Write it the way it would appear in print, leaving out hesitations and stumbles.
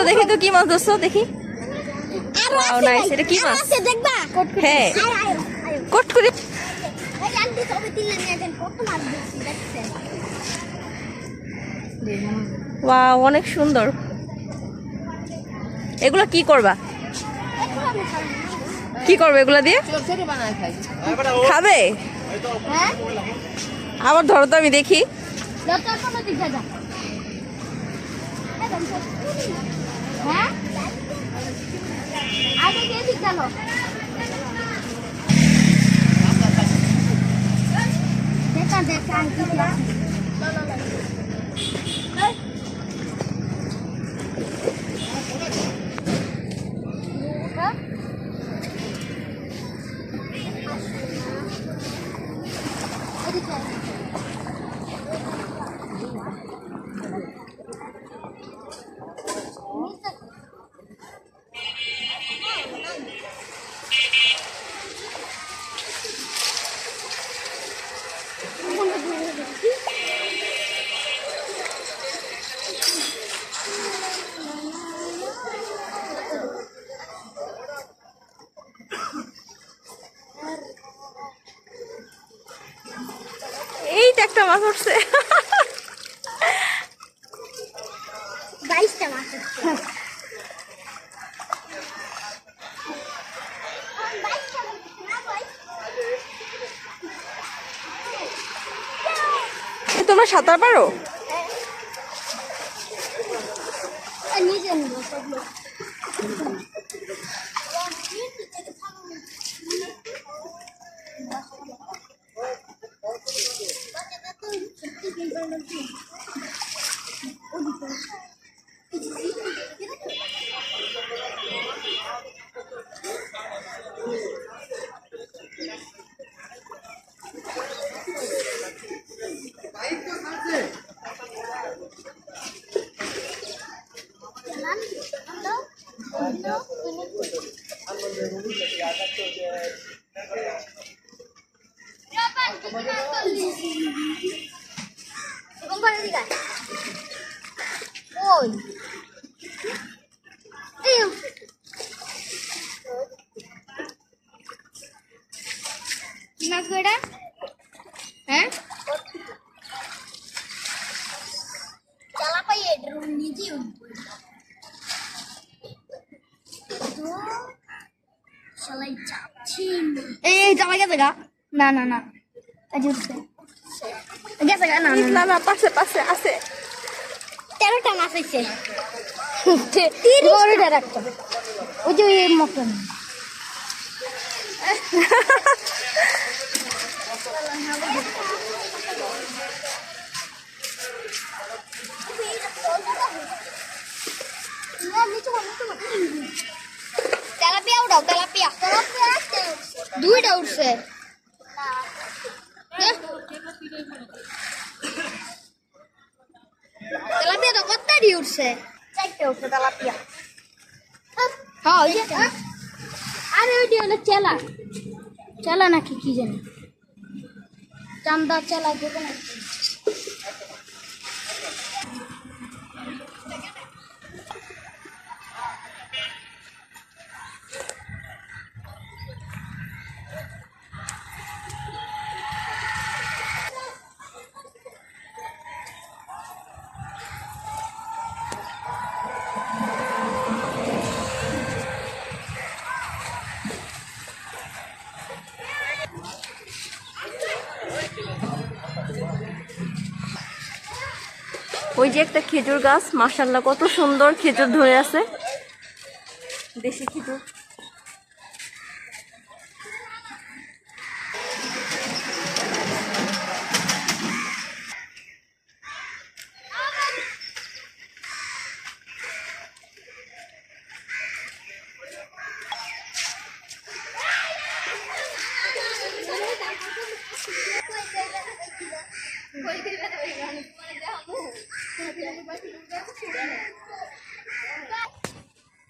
দেখি তো কি মাছ ধরছো দেখি। ওয়াও নাইস, এটা কি মাছ? হ্যাঁ কটকুরি। ওয়াও অনেক সুন্দর। এগুলো কি করবা? কি করবে এগুলা দিয়ে? খাবে? আবার ধরো তো আমি দেখি। এইটা একটা মাছ উঠছে। 22টা মাছ উঠছে। তোমরা সাঁতার পারো? নিজে নিব সবগুলো। না না না পাশে পাশে আছে। 13টা মাছ হয়েছে। রাখতো ওই যে ওই মতন। তেলাপিয়া উঠাও, তেলাপিয়া 2টা উঠছে। তেলাপিয়া তো কতটাই উঠছে? 4টে উঠছে তেলাপিয়া। হ্যাঁ ওই যে আরে ওইটি হলো চেলা, চেলা নাকি কি জানি, চান্দা চেলা যেটা নাকি। ওই যে একটা খেজুর গাছ, মাশাআল্লাহ কত সুন্দর খেজুর ধরে আছে, দেশি খেজুর।